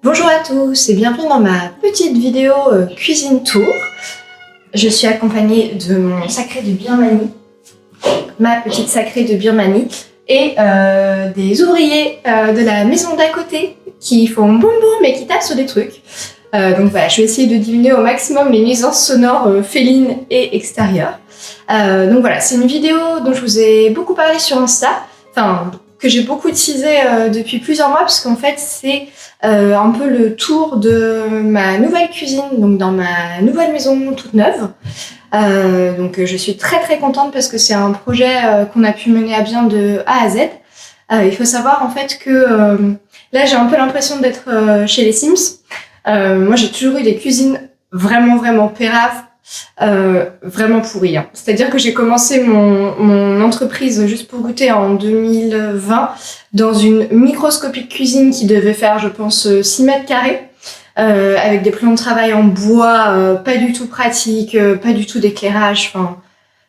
Bonjour à tous et bienvenue dans ma petite vidéo cuisine tour. Je suis accompagnée de mon sacré de Birmanie, ma petite sacrée de Birmanie et des ouvriers de la maison d'à côté qui font boum boum mais qui tapent sur des trucs. Donc voilà, je vais essayer de diminuer au maximum les nuisances sonores félines et extérieures. Donc voilà, c'est une vidéo dont je vous ai beaucoup parlé sur Insta, enfin que j'ai beaucoup teasé depuis plusieurs mois parce qu'en fait c'est un peu le tour de ma nouvelle cuisine, donc dans ma nouvelle maison toute neuve. Donc je suis très contente parce que c'est un projet qu'on a pu mener à bien de A à Z. Il faut savoir en fait que là j'ai un peu l'impression d'être chez les Sims. Moi j'ai toujours eu des cuisines vraiment péraves, vraiment pourries. Hein. C'est-à-dire que j'ai commencé mon entreprise juste pour goûter en 2020 dans une microscopique cuisine qui devait faire, je pense, 6 mètres carrés, avec des plans de travail en bois, pas du tout pratiques, pas du tout d'éclairage, enfin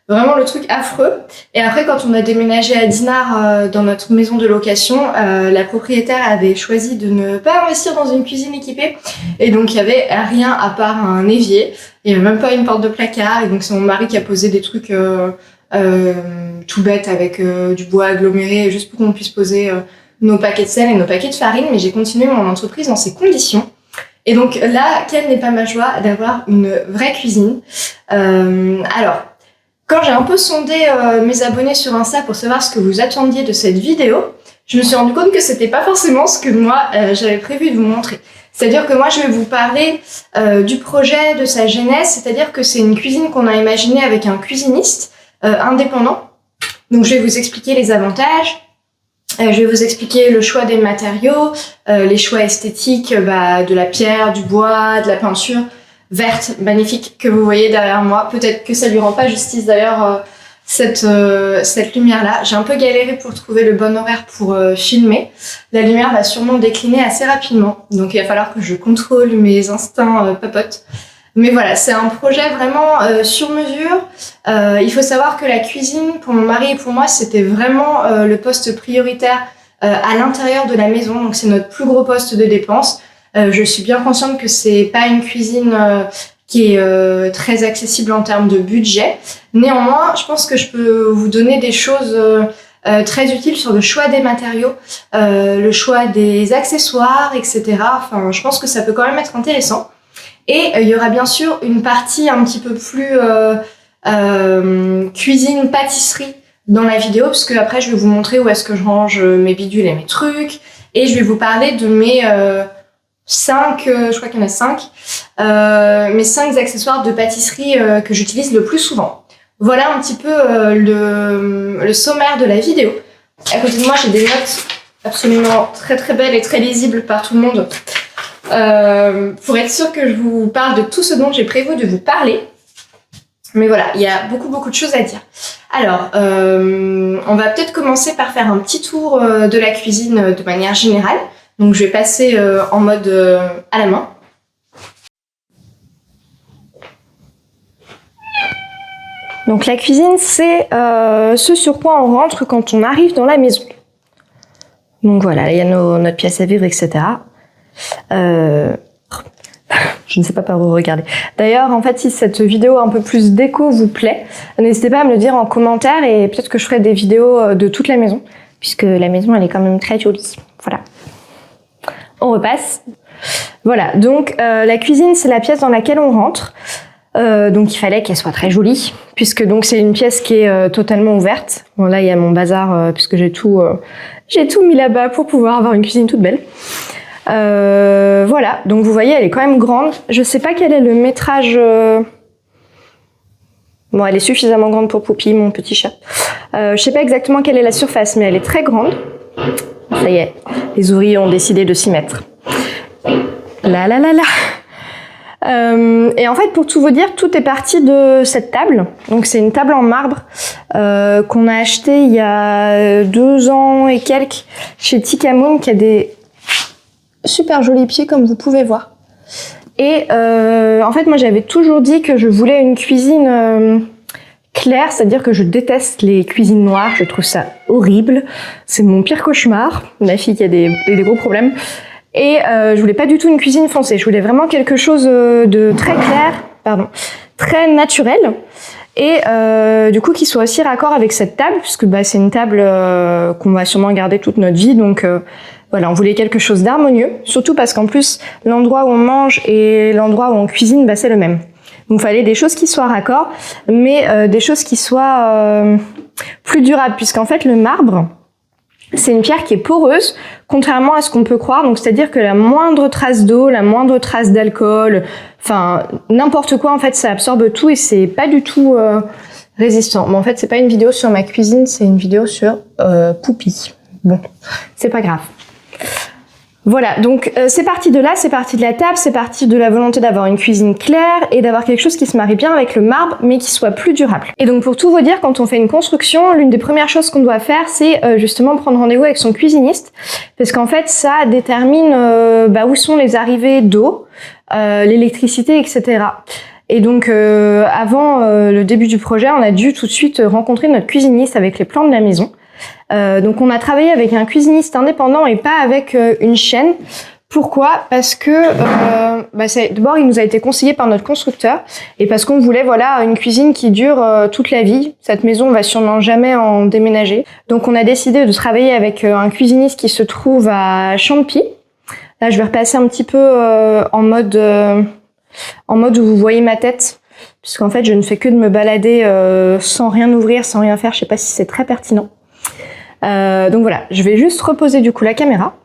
vraiment le truc affreux. Et après, quand on a déménagé à Dinard dans notre maison de location, la propriétaire avait choisi de ne pas investir dans une cuisine équipée, et donc il y avait rien à part un évier. Il y avait même pas une porte de placard, et donc c'est mon mari qui a posé des trucs tout bêtes avec du bois aggloméré, juste pour qu'on puisse poser nos paquets de sel et nos paquets de farine. Mais j'ai continué mon entreprise dans ces conditions. Et donc là, quelle n'est pas ma joie d'avoir une vraie cuisine. Alors, quand j'ai un peu sondé mes abonnés sur Insta pour savoir ce que vous attendiez de cette vidéo, je me suis rendu compte que c'était pas forcément ce que moi j'avais prévu de vous montrer. C'est-à-dire que moi je vais vous parler du projet, de sa genèse, c'est-à-dire que c'est une cuisine qu'on a imaginée avec un cuisiniste indépendant. Donc je vais vous expliquer les avantages, je vais vous expliquer le choix des matériaux, les choix esthétiques de la pierre, du bois, de la peinture verte, magnifique, que vous voyez derrière moi. Peut-être que ça lui rend pas justice d'ailleurs, cette lumière-là. J'ai un peu galéré pour trouver le bon horaire pour filmer. La lumière va sûrement décliner assez rapidement, donc il va falloir que je contrôle mes instincts papotes. Mais voilà, c'est un projet vraiment sur mesure. Il faut savoir que la cuisine, pour mon mari et pour moi, c'était vraiment le poste prioritaire à l'intérieur de la maison. Donc c'est notre plus gros poste de dépense. Je suis bien consciente que c'est pas une cuisine qui est très accessible en termes de budget. Néanmoins, je pense que je peux vous donner des choses très utiles sur le choix des matériaux, le choix des accessoires, etc. Enfin, je pense que ça peut quand même être intéressant. Et il y aura bien sûr une partie un petit peu plus cuisine, pâtisserie dans la vidéo, parce que après je vais vous montrer où est-ce que je range mes bidules et mes trucs, et je vais vous parler de mes 5, je crois qu'il y en a 5, mes 5 accessoires de pâtisserie que j'utilise le plus souvent. Voilà un petit peu le sommaire de la vidéo. À côté de moi, j'ai des notes absolument très belles et très lisibles par tout le monde, pour être sûr que je vous parle de tout ce dont j'ai prévu de vous parler. Mais voilà, il y a beaucoup de choses à dire. Alors, on va peut-être commencer par faire un petit tour de la cuisine de manière générale. Donc je vais passer en mode à la main. Donc la cuisine, c'est ce sur quoi on rentre quand on arrive dans la maison. Donc voilà, il y a notre pièce à vivre, etc. Je ne sais pas par où regarder. D'ailleurs, en fait, si cette vidéo un peu plus déco vous plaît, n'hésitez pas à me le dire en commentaire et peut-être que je ferai des vidéos de toute la maison, puisque la maison, elle est quand même très jolie. Voilà. On repasse. Voilà, donc la cuisine, c'est la pièce dans laquelle on rentre. Donc il fallait qu'elle soit très jolie, puisque donc c'est une pièce qui est totalement ouverte. Bon, là, il y a mon bazar, puisque j'ai tout mis là-bas pour pouvoir avoir une cuisine toute belle. Voilà, donc vous voyez, elle est quand même grande. Je sais pas quel est le métrage... Bon, elle est suffisamment grande pour Poupie, mon petit chat. Je sais pas exactement quelle est la surface, mais elle est très grande. Ça y est, les ouvriers ont décidé de s'y mettre. Là. Et en fait, pour tout vous dire, tout est parti de cette table. Donc c'est une table en marbre qu'on a achetée il y a 2 ans et quelques chez Tikamoon, qui a des super jolis pieds comme vous pouvez voir. Et en fait, moi j'avais toujours dit que je voulais une cuisine claire, c'est-à-dire que je déteste les cuisines noires, je trouve ça horrible. C'est mon pire cauchemar, ma fille qui a des gros problèmes. Et je voulais pas du tout une cuisine foncée. Je voulais vraiment quelque chose de très clair, très naturel. Et du coup qui soit aussi raccord avec cette table, puisque c'est une table qu'on va sûrement garder toute notre vie, donc voilà, on voulait quelque chose d'harmonieux, surtout parce qu'en plus l'endroit où on mange et l'endroit où on cuisine, c'est le même. Donc il fallait des choses qui soient raccord, mais des choses qui soient plus durables, puisqu'en fait le marbre, c'est une pierre qui est poreuse, contrairement à ce qu'on peut croire. Donc, c'est-à-dire que la moindre trace d'eau, la moindre trace d'alcool, enfin, n'importe quoi, en fait, ça absorbe tout et c'est pas du tout résistant. Mais en fait, c'est pas une vidéo sur ma cuisine, c'est une vidéo sur Poupie. Bon, c'est pas grave. Voilà, donc c'est parti de là, c'est parti de la table, c'est parti de la volonté d'avoir une cuisine claire et d'avoir quelque chose qui se marie bien avec le marbre, mais qui soit plus durable. Et donc pour tout vous dire, quand on fait une construction, l'une des premières choses qu'on doit faire, c'est justement prendre rendez-vous avec son cuisiniste, parce qu'en fait ça détermine où sont les arrivées d'eau, l'électricité, etc. Et donc avant le début du projet, on a dû tout de suite rencontrer notre cuisiniste avec les plans de la maison. Donc on a travaillé avec un cuisiniste indépendant et pas avec une chaîne. Pourquoi ? Parce que d'abord il nous a été conseillé par notre constructeur et parce qu'on voulait une cuisine qui dure toute la vie. Cette maison on va sûrement jamais en déménager. Donc on a décidé de travailler avec un cuisiniste qui se trouve à Champy. Là je vais repasser un petit peu en mode où vous voyez ma tête, puisqu'en fait je ne fais que de me balader sans rien ouvrir, sans rien faire. Je sais pas si c'est très pertinent. Donc voilà, je vais juste reposer du coup la caméra.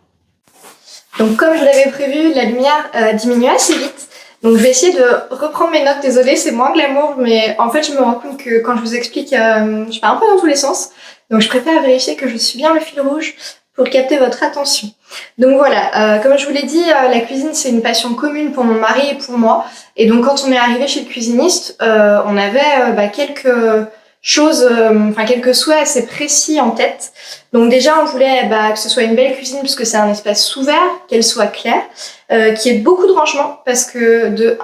Donc comme je l'avais prévu, la lumière diminue assez vite. Donc je vais essayer de reprendre mes notes. Désolée, c'est moins glamour, mais en fait je me rends compte que quand je vous explique, je pars un peu dans tous les sens. Donc je préfère vérifier que je suis bien le fil rouge pour capter votre attention. Donc voilà, comme je vous l'ai dit, la cuisine c'est une passion commune pour mon mari et pour moi. Et donc quand on est arrivé chez le cuisiniste, on avait quelques quelques souhaits assez précis en tête. Donc déjà on voulait que ce soit une belle cuisine puisque c'est un espace ouvert, qu'elle soit claire, qu'il y ait beaucoup de rangements parce que de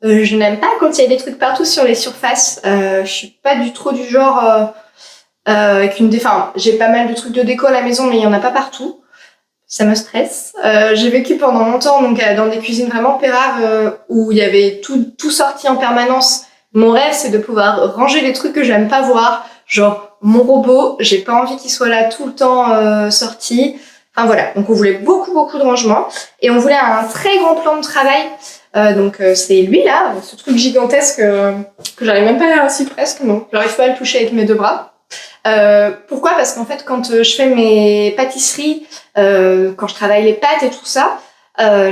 je n'aime pas quand il y a des trucs partout sur les surfaces. Je suis pas du genre j'ai pas mal de trucs de déco à la maison mais il y en a pas partout. Ça me stresse. J'ai vécu pendant longtemps dans des cuisines vraiment péraves où il y avait tout sorti en permanence. Mon rêve, c'est de pouvoir ranger les trucs que j'aime pas voir, genre mon robot, j'ai pas envie qu'il soit là tout le temps sorti. Enfin voilà, donc on voulait beaucoup de rangements et on voulait un très grand plan de travail. C'est lui là, ce truc gigantesque que j'arrive même pas à si presque, non, j'arrive pas à le toucher avec mes deux bras. Pourquoi ? Parce qu'en fait, quand je fais mes pâtisseries, quand je travaille les pâtes et tout ça,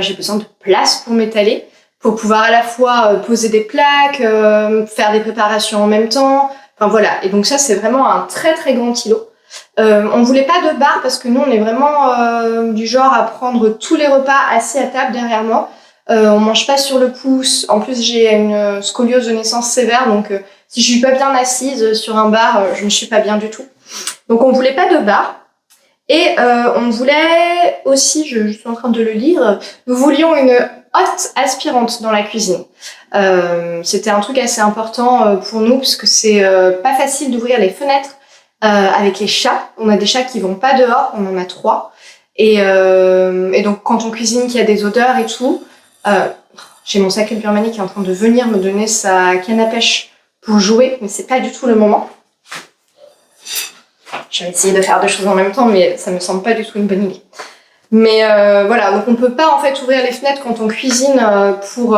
j'ai besoin de place pour m'étaler, pour pouvoir à la fois poser des plaques, faire des préparations en même temps. Enfin voilà. Et donc ça, c'est vraiment un très très grand îlot. On voulait pas de bar parce que nous, on est vraiment du genre à prendre tous les repas assis à table derrière moi. On mange pas sur le pouce. En plus, j'ai une scoliose de naissance sévère, donc si je suis pas bien assise sur un bar, je ne suis pas bien du tout. Donc on voulait pas de bar. Et on voulait aussi, je suis en train de le lire, nous voulions une hotte aspirante dans la cuisine. C'était un truc assez important pour nous puisque c'est pas facile d'ouvrir les fenêtres avec les chats. On a des chats qui vont pas dehors, on en a 3. Et donc quand on cuisine, qu'il y a des odeurs et tout, j'ai mon sacré de Birmanie qui est en train de venir me donner sa canne à pêche pour jouer, mais c'est pas du tout le moment. Je vais essayer de faire deux choses en même temps, mais ça me semble pas du tout une bonne idée. Mais voilà, donc on peut pas en fait ouvrir les fenêtres quand on cuisine pour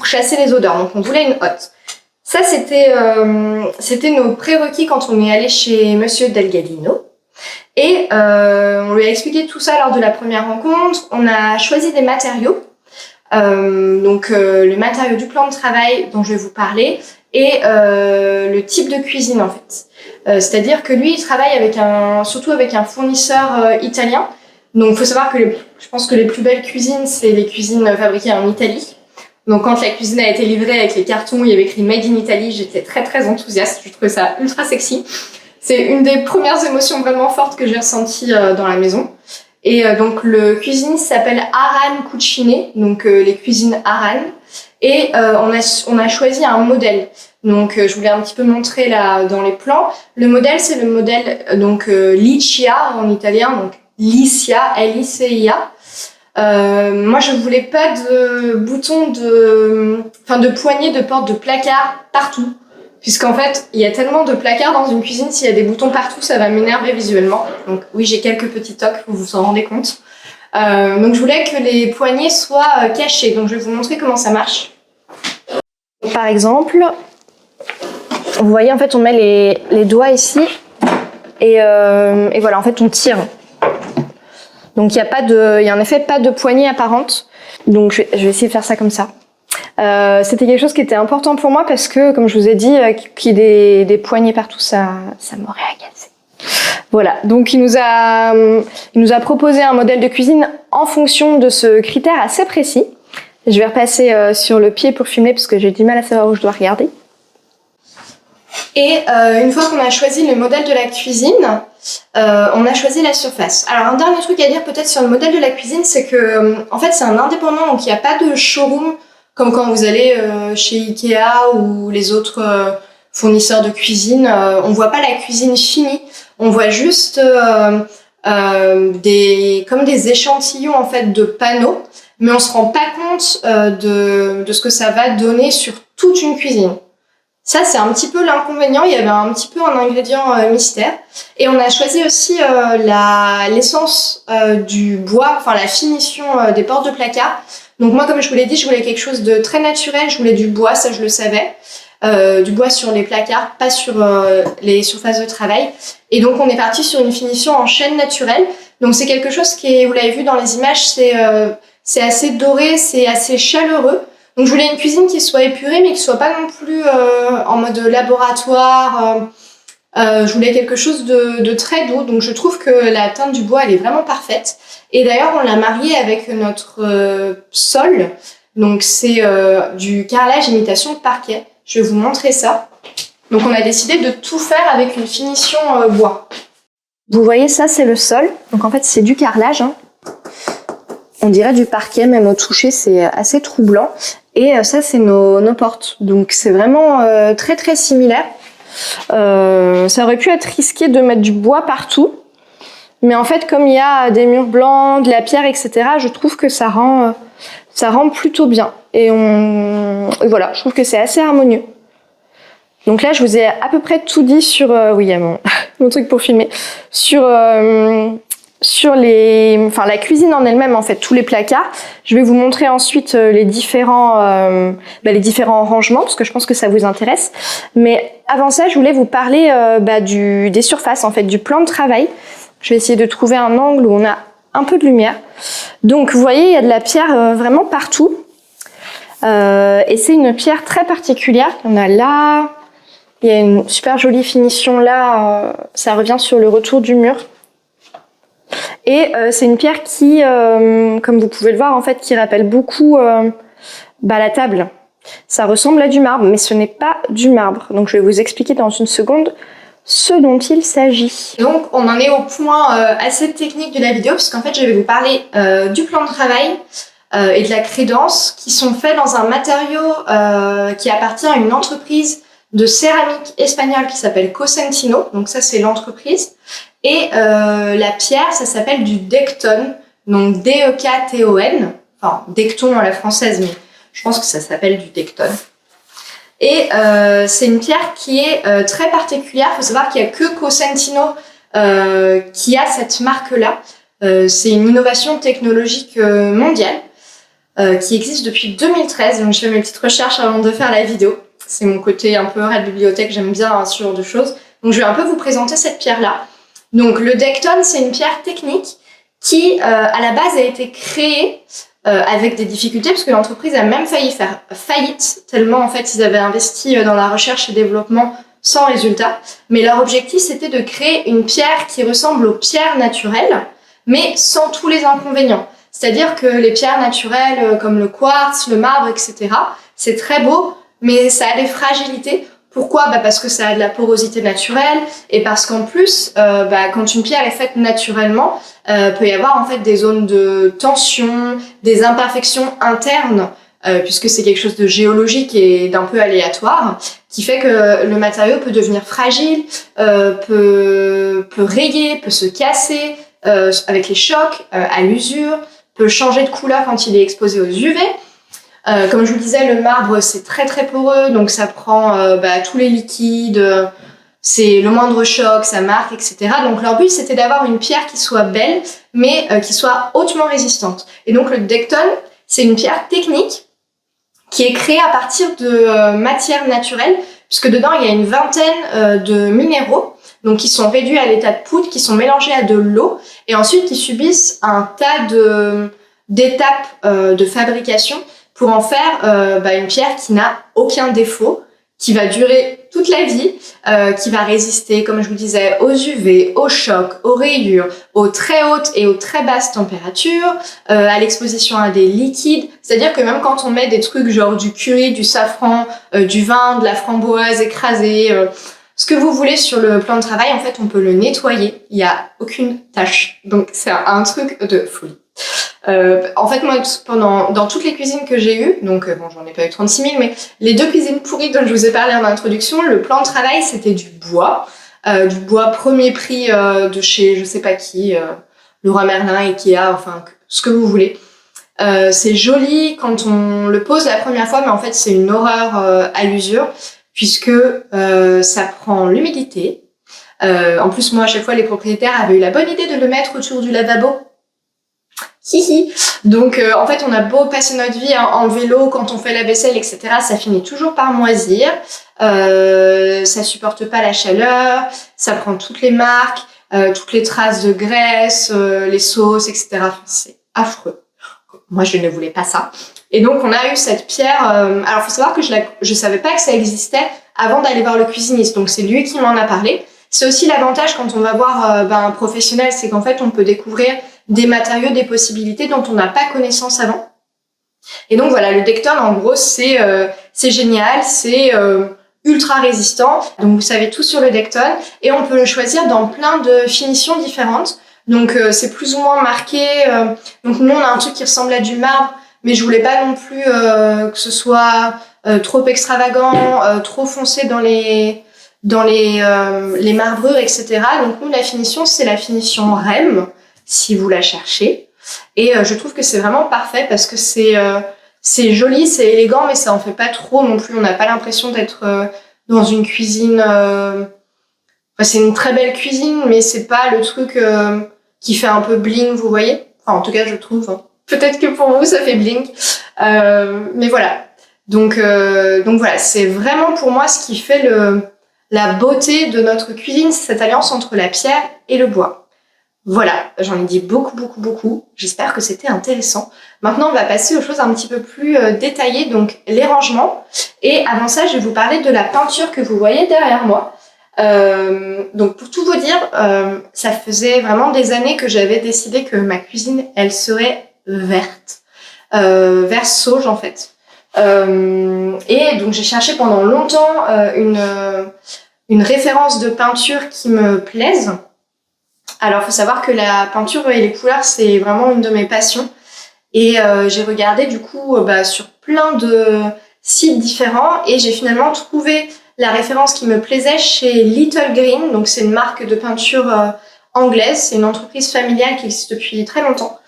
chasser les odeurs. Donc on voulait une hotte. Ça c'était nos prérequis quand on est allé chez Monsieur Delgadino. Et on lui a expliqué tout ça lors de la première rencontre. On a choisi des matériaux. Le matériau du plan de travail dont je vais vous parler et le type de cuisine en fait. C'est-à-dire que lui, il travaille surtout avec un fournisseur italien. Donc, faut savoir que je pense que les plus belles cuisines, c'est les cuisines fabriquées en Italie. Donc, quand la cuisine a été livrée avec les cartons, il y avait écrit Made in Italy, j'étais très très enthousiaste. Je trouvais ça ultra sexy. C'est une des premières émotions vraiment fortes que j'ai ressenties dans la maison. Et donc, le cuisiniste s'appelle Aran Cucine, donc les cuisines Aran. Et on a choisi un modèle. Donc, je voulais un petit peu montrer là dans les plans. Le modèle, c'est le modèle Licia en italien, donc Licia, L-I-C-I-A. Moi, je voulais pas de boutons de poignées de porte de placard partout. Puisqu'en fait, il y a tellement de placards dans une cuisine, s'il y a des boutons partout, ça va m'énerver visuellement. Donc oui, j'ai quelques petits tocs, vous vous en rendez compte. Donc je voulais que les poignées soient cachées. Donc je vais vous montrer comment ça marche. Par exemple, vous voyez, en fait, on met les doigts ici et voilà, en fait, on tire. Donc il y a en effet pas de poignée apparente. Donc je vais essayer de faire ça comme ça. C'était quelque chose qui était important pour moi parce que, comme je vous ai dit, qu'il y ait des poignées partout, ça m'aurait agacé. Voilà, donc il nous a proposé un modèle de cuisine en fonction de ce critère assez précis. Je vais repasser sur le pied pour filmer parce que j'ai du mal à savoir où je dois regarder. Et une fois qu'on a choisi le modèle de la cuisine, on a choisi la surface. Alors un dernier truc à dire peut-être sur le modèle de la cuisine, c'est que en fait c'est un indépendant, donc il n'y a pas de showroom comme quand vous allez chez Ikea ou les autres fournisseurs de cuisine. On voit pas la cuisine finie, on voit juste comme des échantillons en fait de panneaux, mais on se rend pas compte de ce que ça va donner sur toute une cuisine. Ça, c'est un petit peu l'inconvénient. Il y avait un petit peu un ingrédient mystère. Et on a choisi aussi l'essence du bois, enfin la finition des portes de placard. Donc moi, comme je vous l'ai dit, je voulais quelque chose de très naturel. Je voulais du bois, ça je le savais. Du bois sur les placards, pas sur les surfaces de travail. Et donc on est parti sur une finition en chêne naturel. Donc c'est quelque chose qui est, vous l'avez vu dans les images, c'est assez doré, c'est assez chaleureux. Donc je voulais une cuisine qui soit épurée mais qui soit pas non plus en mode laboratoire. Je voulais quelque chose de très doux. Donc je trouve que la teinte du bois elle est vraiment parfaite. Et d'ailleurs on l'a mariée avec notre sol. Donc c'est du carrelage imitation parquet. Je vais vous montrer ça. Donc on a décidé de tout faire avec une finition bois. Vous voyez ça, c'est le sol. Donc en fait c'est du carrelage. On dirait du parquet, même au toucher, c'est assez troublant. Et ça, c'est nos portes. Donc c'est vraiment très très similaire. Ça aurait pu être risqué de mettre du bois partout. Mais en fait, comme il y a des murs blancs, de la pierre, etc., je trouve que ça rend plutôt bien. Et voilà, je trouve que c'est assez harmonieux. Donc là, je vous ai à peu près tout dit sur... oui, il y a mon truc pour filmer. Sur la cuisine en elle-même, en fait, tous les placards. Je vais vous montrer ensuite les différents rangements, parce que je pense que ça vous intéresse. Mais avant ça, je voulais vous parler des surfaces, en fait, du plan de travail. Je vais essayer de trouver un angle où on a un peu de lumière. Donc, vous voyez, il y a de la pierre vraiment partout. Et c'est une pierre très particulière. Il y en a là. Il y a une super jolie finition là. Ça revient sur le retour du mur. Et c'est une pierre qui, comme vous pouvez le voir, en fait, qui rappelle beaucoup la table. Ça ressemble à du marbre, mais ce n'est pas du marbre. Donc je vais vous expliquer dans une seconde ce dont il s'agit. Donc on en est au point assez technique de la vidéo, puisqu'en fait je vais vous parler du plan de travail et de la crédence, qui sont faits dans un matériau qui appartient à une entreprise de céramique espagnole qui s'appelle Cosentino. Donc ça c'est l'entreprise. Et la pierre, ça s'appelle du Decton, donc D-E-K-T-O-N, enfin Decton à la française, mais je pense que ça s'appelle du Decton. Et c'est une pierre qui est très particulière. Il faut savoir qu'il n'y a que Cosentino qui a cette marque-là. C'est une innovation technologique mondiale qui existe depuis 2013. Donc je fais mes petites recherches avant de faire la vidéo. C'est mon côté un peu rat de bibliothèque, j'aime bien ce genre de choses. Donc je vais un peu vous présenter cette pierre-là. Donc le Decton, c'est une pierre technique qui, à la base, a été créée avec des difficultés, parce que l'entreprise a même failli faire faillite, tellement en fait ils avaient investi dans la recherche et développement sans résultat. Mais leur objectif, c'était de créer une pierre qui ressemble aux pierres naturelles, mais sans tous les inconvénients. C'est-à-dire que les pierres naturelles, comme le quartz, le marbre, etc., c'est très beau, mais ça a des fragilités. Pourquoi ? Parce que ça a de la porosité naturelle, et parce qu'en plus, quand une pierre est faite naturellement, peut y avoir en fait des zones de tension, des imperfections internes, puisque c'est quelque chose de géologique et d'un peu aléatoire, qui fait que le matériau peut devenir fragile, peut rayer, peut se casser avec les chocs, à l'usure, peut changer de couleur quand il est exposé aux UV. Comme je vous disais, le marbre c'est très très poreux, donc ça prend tous les liquides, c'est le moindre choc, ça marque, etc. Donc leur but c'était d'avoir une pierre qui soit belle, mais qui soit hautement résistante. Et donc le Decton, c'est une pierre technique qui est créée à partir de matières naturelles, puisque dedans il y a une vingtaine de minéraux, donc qui sont réduits à l'état de poudre, qui sont mélangés à de l'eau, et ensuite qui subissent un tas d'étapes de fabrication pour en faire une pierre qui n'a aucun défaut, qui va durer toute la vie, qui va résister, comme je vous disais, aux UV, aux chocs, aux rayures, aux très hautes et aux très basses températures, à l'exposition à des liquides. C'est-à-dire que même quand on met des trucs genre du curry, du safran, du vin, de la framboise écrasée, ce que vous voulez sur le plan de travail, en fait, on peut le nettoyer. Il n'y a aucune tache. Donc, c'est un truc de folie. En fait, moi, dans toutes les cuisines que j'ai eues, donc j'en ai pas eu 36 000, mais les 2 cuisines pourries dont je vous ai parlé en introduction, le plan de travail, c'était du bois premier prix de chez je sais pas qui, Leroy Merlin, Ikea, enfin, ce que vous voulez. C'est joli quand on le pose la première fois, mais en fait, c'est une horreur à l'usure, puisque ça prend l'humidité. En plus, moi, à chaque fois, les propriétaires avaient eu la bonne idée de le mettre autour du lavabo. Hihi. Donc en fait on a beau passer notre vie en vélo quand on fait la vaisselle, etc., ça finit toujours par moisir, ça supporte pas la chaleur, ça prend toutes les marques, toutes les traces de graisse, les sauces, etc. Enfin, c'est affreux. Moi je ne voulais pas ça. Et donc on a eu cette pierre, alors faut savoir que je savais pas que ça existait avant d'aller voir le cuisiniste, donc c'est lui qui m'en a parlé. C'est aussi l'avantage quand on va voir un professionnel, c'est qu'en fait on peut découvrir des matériaux, des possibilités dont on n'a pas connaissance avant. Et donc voilà, le Decton en gros c'est génial, c'est ultra résistant. Donc vous savez tout sur le Decton et on peut le choisir dans plein de finitions différentes. Donc c'est plus ou moins marqué. Donc nous on a un truc qui ressemble à du marbre, mais je voulais pas non plus que ce soit trop extravagant, trop foncé dans les marbrures, etc. Donc nous la finition c'est la finition REM, si vous la cherchez. Et je trouve que c'est vraiment parfait parce que c'est joli, c'est élégant, mais ça en fait pas trop non plus. On n'a pas l'impression d'être dans une cuisine... c'est une très belle cuisine, mais c'est pas le truc qui fait un peu bling, vous voyez. Enfin, en tout cas, je trouve. Hein. Peut-être que pour vous, ça fait bling. Mais voilà. Donc voilà, c'est vraiment pour moi ce qui fait la beauté de notre cuisine, c'est cette alliance entre la pierre et le bois. Voilà, j'en ai dit beaucoup. J'espère que c'était intéressant. Maintenant, on va passer aux choses un petit peu plus détaillées, donc les rangements. Et avant ça, je vais vous parler de la peinture que vous voyez derrière moi. Donc pour tout vous dire, ça faisait vraiment des années que j'avais décidé que ma cuisine, elle serait verte. Vert sauge en fait. Et donc j'ai cherché pendant longtemps une référence de peinture qui me plaise. Alors, faut savoir que la peinture et les couleurs, c'est vraiment une de mes passions. Et j'ai regardé du coup sur plein de sites différents et j'ai finalement trouvé la référence qui me plaisait chez Little Green. Donc, c'est une marque de peinture anglaise. C'est une entreprise familiale qui existe depuis très longtemps.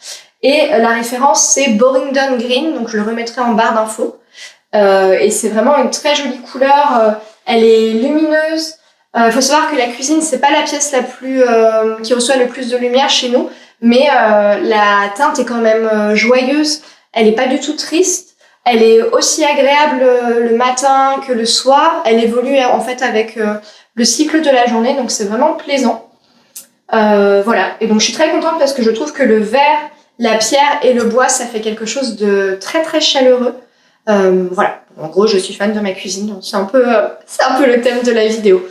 Et la référence, c'est Borringdon Green. Donc, je le remettrai en barre d'infos. Et c'est vraiment une très jolie couleur. Elle est lumineuse. Faut savoir que la cuisine, c'est pas la pièce la plus qui reçoit le plus de lumière chez nous, mais la teinte est quand même joyeuse. Elle est pas du tout triste. Elle est aussi agréable le matin que le soir. Elle évolue en fait avec le cycle de la journée, donc c'est vraiment plaisant. Voilà. Et donc je suis très contente parce que je trouve que le verre, la pierre et le bois, ça fait quelque chose de très très chaleureux. Voilà. En gros, je suis fan de ma cuisine. Donc c'est un peu le thème de la vidéo.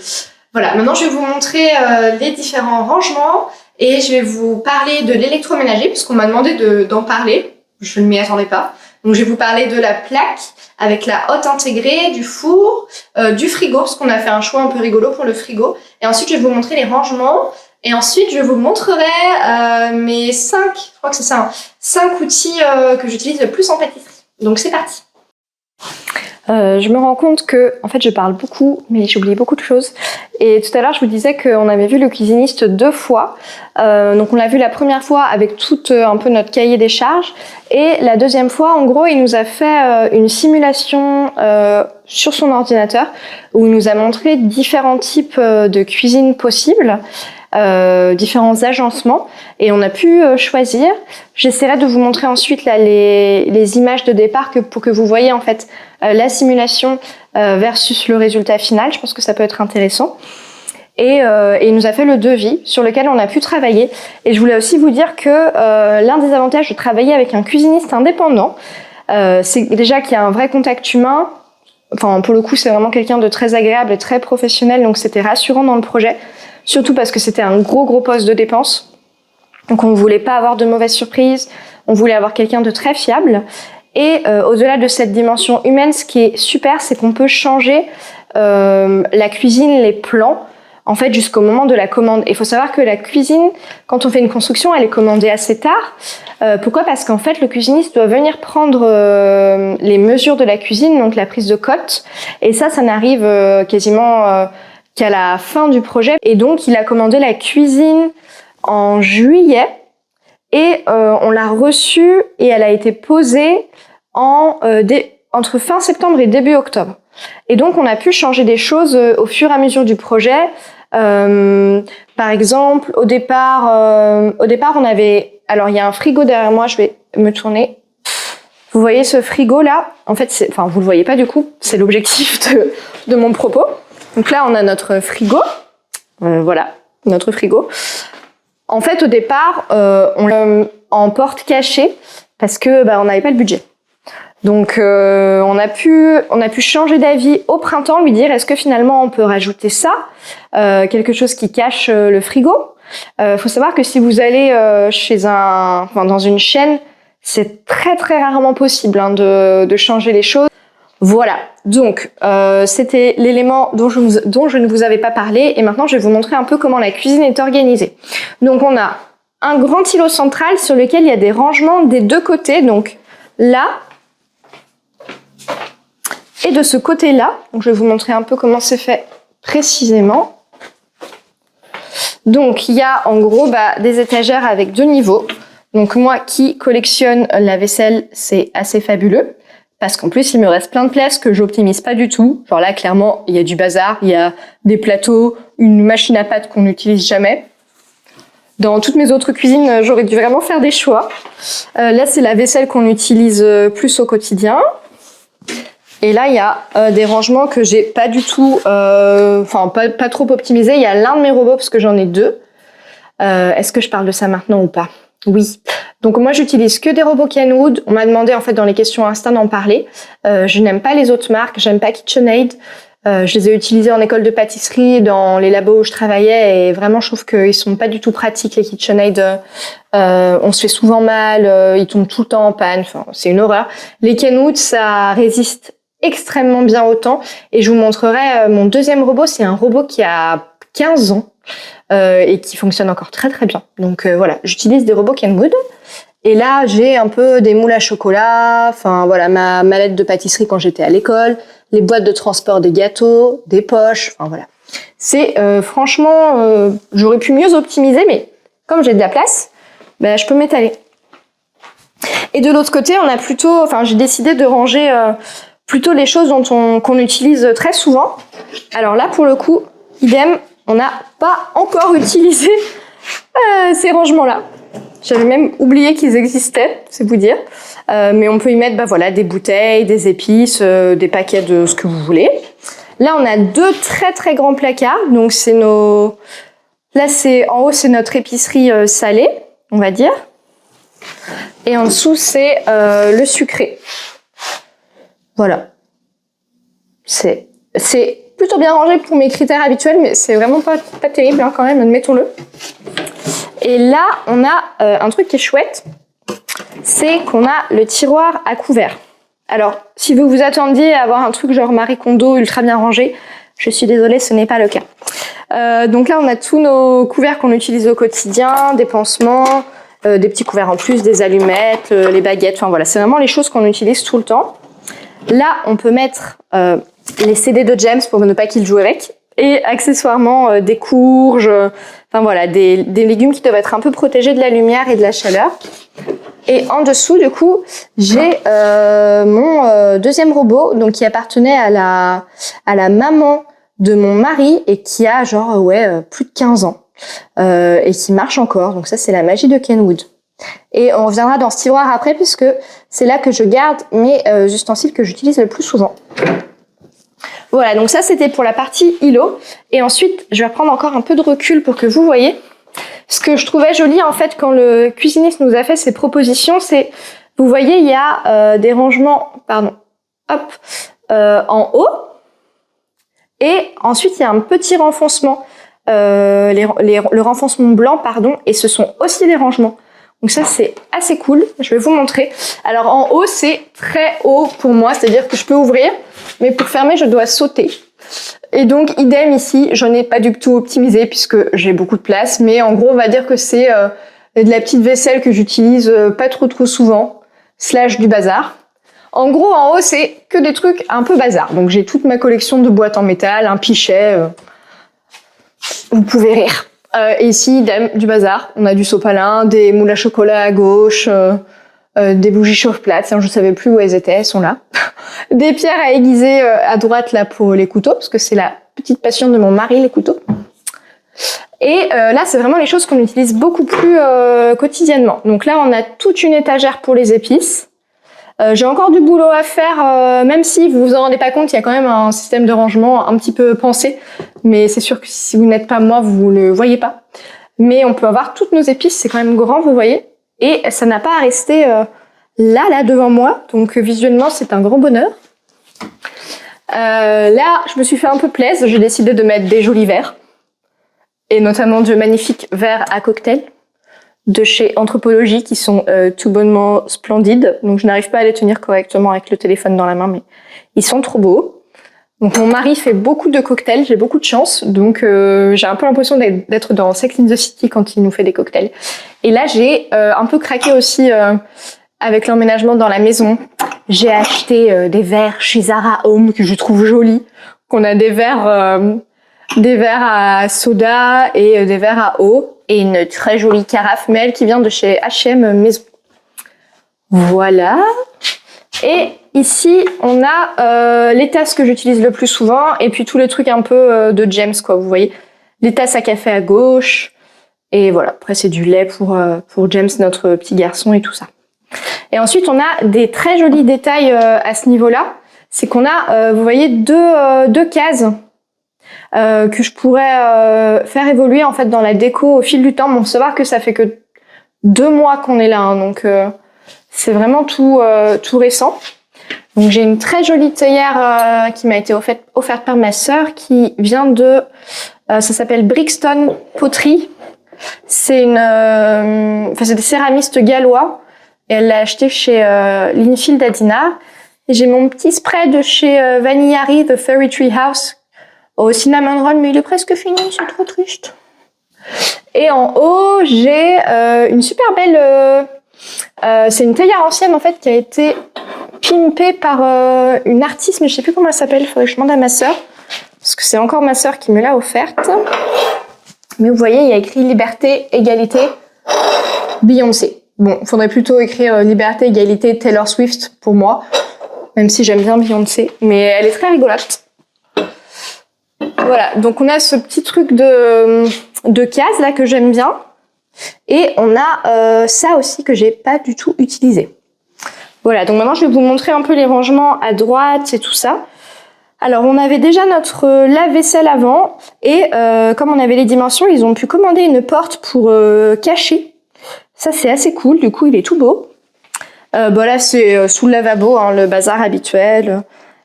Voilà, maintenant je vais vous montrer les différents rangements et je vais vous parler de l'électroménager parce qu'on m'a demandé d'en parler, je ne m'y attendais pas. Donc je vais vous parler de la plaque avec la hotte intégrée, du four, du frigo parce qu'on a fait un choix un peu rigolo pour le frigo. Et ensuite je vais vous montrer les rangements et ensuite je vous montrerai mes 5 outils que j'utilise le plus en pâtisserie. Donc c'est parti. Je me rends compte que, en fait, je parle beaucoup, mais j'oublie beaucoup de choses. Et tout à l'heure, je vous disais qu'on avait vu le cuisiniste 2 fois. Donc, on l'a vu la première fois avec tout un peu notre cahier des charges. Et la deuxième fois, en gros, il nous a fait une simulation sur son ordinateur où il nous a montré différents types de cuisine possibles. Différents agencements et on a pu choisir. J'essaierai de vous montrer ensuite là les images de départ pour que vous voyez en fait la simulation versus le résultat final. Je pense que ça peut être intéressant. Et il nous a fait le devis sur lequel on a pu travailler. Et je voulais aussi vous dire que l'un des avantages de travailler avec un cuisiniste indépendant, c'est déjà qu'il y a un vrai contact humain. Enfin, pour le coup, c'est vraiment quelqu'un de très agréable et très professionnel, donc c'était rassurant dans le projet. Surtout parce que c'était un gros poste de dépense. Donc on voulait pas avoir de mauvaises surprises, on voulait avoir quelqu'un de très fiable. Et au-delà de cette dimension humaine, ce qui est super, c'est qu'on peut changer la cuisine, les plans, en fait jusqu'au moment de la commande. Il faut savoir que la cuisine, quand on fait une construction, elle est commandée assez tard. Pourquoi ? Parce qu'en fait, le cuisiniste doit venir prendre les mesures de la cuisine, donc la prise de cote. Et ça n'arrive quasiment qu'à la fin du projet. Et donc, il a commandé la cuisine en juillet et on l'a reçue et elle a été posée entre fin septembre et début octobre. Et donc, on a pu changer des choses au fur et à mesure du projet. Par exemple, au départ, on avait... Alors, il y a un frigo derrière moi, je vais me tourner. Vous voyez ce frigo-là ? En fait, enfin, vous le voyez pas du coup, c'est l'objectif de mon propos. Donc là, on a notre frigo. Voilà, notre frigo. En fait, au départ, on l'a en porte cachée parce que on n'avait pas le budget. Donc, on a pu changer d'avis au printemps, lui dire est-ce que finalement on peut rajouter ça, quelque chose qui cache le frigo. Faut savoir que si vous allez dans une chaîne, c'est très rarement possible de changer les choses. Voilà, donc c'était l'élément dont je ne vous avais pas parlé et maintenant je vais vous montrer un peu comment la cuisine est organisée. Donc on a un grand îlot central sur lequel il y a des rangements des deux côtés, donc là et de ce côté-là. Donc je vais vous montrer un peu comment c'est fait précisément. Donc il y a en gros des étagères avec 2 niveaux. Donc moi qui collectionne la vaisselle, c'est assez fabuleux. Parce qu'en plus, il me reste plein de places que j'optimise pas du tout. Genre là, clairement, il y a du bazar, il y a des plateaux, une machine à pâte qu'on n'utilise jamais. Dans toutes mes autres cuisines, j'aurais dû vraiment faire des choix. Là, c'est la vaisselle qu'on utilise plus au quotidien. Et là, il y a des rangements que j'ai pas du tout, pas trop optimisés. Il y a l'un de mes robots, parce que j'en ai 2. Est-ce que je parle de ça maintenant ou pas ? Oui. Donc moi j'utilise que des robots Kenwood. On m'a demandé en fait dans les questions Insta d'en parler. Je n'aime pas les autres marques, j'aime pas KitchenAid. Je les ai utilisés en école de pâtisserie, dans les labos où je travaillais et vraiment je trouve qu'ils sont pas du tout pratiques les KitchenAid. On se fait souvent mal, ils tombent tout le temps en panne, enfin c'est une horreur. Les Kenwood ça résiste extrêmement bien au temps et je vous montrerai mon deuxième robot, c'est un robot qui a 15 ans. Et qui fonctionne encore très bien. Donc voilà, j'utilise des robots Kenwood. Et là, j'ai un peu des moules à chocolat, enfin voilà, ma mallette de pâtisserie quand j'étais à l'école, les boîtes de transport des gâteaux, des poches, enfin voilà. C'est franchement, j'aurais pu mieux optimiser, mais comme j'ai de la place, je peux m'étaler. Et de l'autre côté, on a plutôt, j'ai décidé de ranger plutôt les choses qu'on utilise très souvent. Alors là, pour le coup, idem. On n'a pas encore utilisé ces rangements-là. J'avais même oublié qu'ils existaient, c'est vous dire. Mais on peut y mettre des bouteilles, des épices, des paquets de ce que vous voulez. Là, on a 2 très grands placards. Donc, c'est nos... Là, en haut, c'est notre épicerie salée, on va dire. Et en dessous, c'est le sucré. Voilà. C'est plutôt bien rangé pour mes critères habituels, mais c'est vraiment pas terrible quand même, admettons-le. Et là, on a un truc qui est chouette, c'est qu'on a le tiroir à couverts. Alors, si vous vous attendiez à avoir un truc genre Marie Kondo ultra bien rangé, je suis désolée, ce n'est pas le cas. Donc là, on a tous nos couverts qu'on utilise au quotidien, des pansements, des petits couverts en plus, des allumettes, les baguettes, enfin voilà, c'est vraiment les choses qu'on utilise tout le temps. Là, on peut mettre les CD de James pour ne pas qu'il joue avec. Et accessoirement des courges, enfin voilà, des légumes qui doivent être un peu protégés de la lumière et de la chaleur. Et en dessous, du coup, j'ai mon deuxième robot, donc qui appartenait à la maman de mon mari et qui a genre plus de 15 ans et qui marche encore. Donc ça, c'est la magie de Kenwood. Et on reviendra dans ce tiroir après puisque c'est là que je garde mes ustensiles que j'utilise le plus souvent. Voilà, donc ça c'était pour la partie îlot. Et ensuite, je vais prendre encore un peu de recul pour que vous voyez. Ce que je trouvais joli en fait quand le cuisiniste nous a fait ses propositions, c'est, vous voyez, il y a des rangements, en haut. Et ensuite, il y a un petit renfoncement, le renfoncement blanc, pardon, et ce sont aussi des rangements. Donc ça, c'est assez cool. Je vais vous montrer. Alors en haut, c'est très haut pour moi, c'est-à-dire que je peux ouvrir, mais pour fermer, je dois sauter. Et donc, idem ici, je n'ai pas du tout optimisé puisque j'ai beaucoup de place, mais en gros, on va dire que c'est de la petite vaisselle que j'utilise pas trop souvent, / du bazar. En gros, en haut, c'est que des trucs un peu bazar. Donc j'ai toute ma collection de boîtes en métal, un pichet, vous pouvez rire. Et ici, idem, du bazar. On a du sopalin, des moules à chocolat à gauche, des bougies chauffe-plate, je savais plus où elles étaient, elles sont là. Des pierres à aiguiser à droite là pour les couteaux, parce que c'est la petite passion de mon mari, les couteaux. Et là, c'est vraiment les choses qu'on utilise beaucoup plus quotidiennement. Donc là, on a toute une étagère pour les épices. J'ai encore du boulot à faire, même si vous vous en rendez pas compte, il y a quand même un système de rangement un petit peu pensé. Mais c'est sûr que si vous n'êtes pas moi, vous le voyez pas. Mais on peut avoir toutes nos épices, c'est quand même grand, vous voyez. Et ça n'a pas à rester là devant moi. Donc visuellement, c'est un grand bonheur. Là, je me suis fait un peu plaisir. J'ai décidé de mettre des jolis verres. Et notamment de magnifiques verres à cocktail de chez Anthropologie qui sont tout bonnement splendides. Donc je n'arrive pas à les tenir correctement avec le téléphone dans la main, mais ils sont trop beaux. Donc mon mari fait beaucoup de cocktails, j'ai beaucoup de chance. Donc j'ai un peu l'impression d'être dans Sex and the City quand il nous fait des cocktails. Et là j'ai un peu craqué aussi avec l'emménagement dans la maison. J'ai acheté des verres chez Zara Home que je trouve jolis. On a des verres à soda et des verres à eau. Et une très jolie carafe, mais elle qui vient de chez H&M Maison. Voilà. Et ici, on a les tasses que j'utilise le plus souvent, et puis tous les trucs un peu de James, quoi. Vous voyez, les tasses à café à gauche, et voilà. Après, c'est du lait pour James, notre petit garçon, et tout ça. Et ensuite, on a des très jolis détails à ce niveau-là. C'est qu'on a, vous voyez, deux cases. Que je pourrais faire évoluer en fait dans la déco au fil du temps. Bon, savoir que ça fait que 2 mois qu'on est là, hein, donc c'est vraiment tout récent. Donc j'ai une très jolie théière qui m'a été offerte par ma sœur, qui vient de, ça s'appelle Brixton Poterie. C'est c'est des céramistes gallois et elle l'a acheté chez Linfield à Dinard. Et j'ai mon petit spray de chez Vanillari, The Fairy Tree House, au cinnamon roll, mais il est presque fini, c'est trop triste. Et en haut, j'ai une super belle... c'est une théière ancienne, en fait, qui a été pimpée par une artiste, mais je sais plus comment elle s'appelle, il faudrait que je demande à ma sœur, parce que c'est encore ma sœur qui me l'a offerte. Mais vous voyez, il y a écrit Liberté, Égalité, Beyoncé. Bon, il faudrait plutôt écrire Liberté, Égalité, Taylor Swift pour moi, même si j'aime bien Beyoncé, mais elle est très rigolote. Voilà, donc on a ce petit truc de case là que j'aime bien. Et on a ça aussi que j'ai pas du tout utilisé. Voilà, donc maintenant je vais vous montrer un peu les rangements à droite et tout ça. Alors on avait déjà notre lave-vaisselle avant et comme on avait les dimensions, ils ont pu commander une porte pour cacher. Ça c'est assez cool, du coup il est tout beau. Là c'est sous le lavabo, hein, le bazar habituel.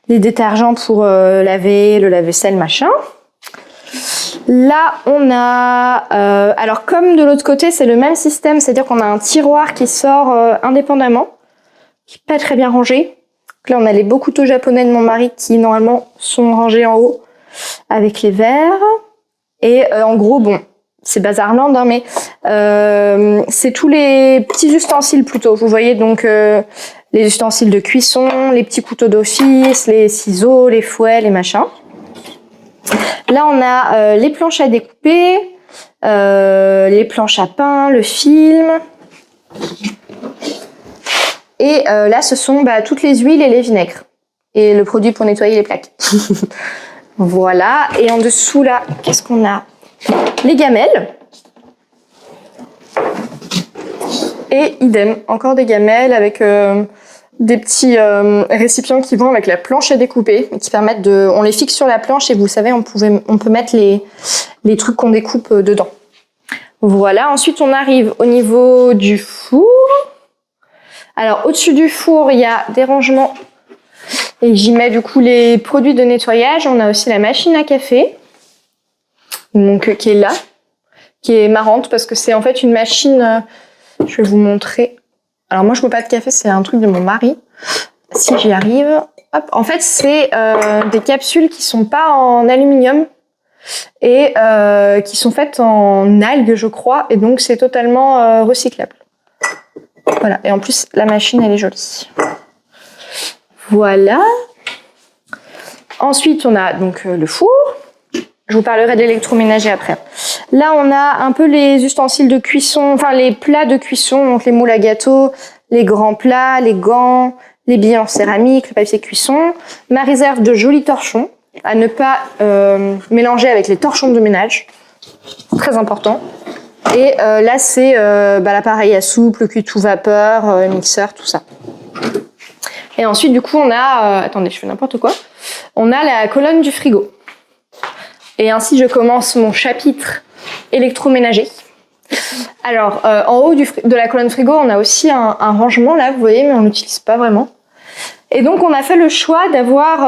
Les détergents pour laver, le lave-vaisselle, machin. Là, on a... alors, comme de l'autre côté, c'est le même système, c'est-à-dire qu'on a un tiroir qui sort indépendamment, qui n'est pas très bien rangé. Donc là, on a les beaux couteaux japonais de mon mari qui, normalement, sont rangés en haut avec les verres. Et en gros, bon, c'est Bazarland, hein, mais c'est tous les petits ustensiles plutôt. Vous voyez, donc... les ustensiles de cuisson, les petits couteaux d'office, les ciseaux, les fouets, les machins. Là, on a les planches à découper, les planches à pain, le film. Et là, ce sont toutes les huiles et les vinaigres. Et le produit pour nettoyer les plaques. Voilà. Et en dessous, là, qu'est-ce qu'on a? Les gamelles. Et idem, encore des gamelles avec des petits récipients qui vont avec la planche à découper et qui permettent de... On les fixe sur la planche et vous savez, on peut mettre les trucs qu'on découpe dedans. Voilà, ensuite on arrive au niveau du four. Alors au-dessus du four, il y a des rangements et j'y mets du coup les produits de nettoyage. On a aussi la machine à café, donc qui est là, qui est marrante parce que c'est en fait une machine... je vais vous montrer. Alors moi je bois pas de café, c'est un truc de mon mari. Si j'y arrive. Hop. En fait c'est des capsules qui sont pas en aluminium et qui sont faites en algues je crois. Et donc c'est totalement recyclable. Voilà. Et en plus la machine elle est jolie. Voilà. Ensuite on a donc le four. Je vous parlerai de l'électroménager après. Là, on a un peu les ustensiles de cuisson, enfin les plats de cuisson, donc les moules à gâteau, les grands plats, les gants, les billes en céramique, le papier cuisson. Ma réserve de jolis torchons, à ne pas mélanger avec les torchons de ménage. Très important. Et là, c'est l'appareil à soupe, le cuit-tout vapeur, mixeur, tout ça. Et ensuite, du coup, on a... attendez, je fais n'importe quoi. On a la colonne du frigo. Et ainsi, je commence mon chapitre électroménager. Alors, en haut de la colonne frigo, on a aussi un rangement, là, vous voyez, mais on l'utilise pas vraiment. Et donc, on a fait le choix d'avoir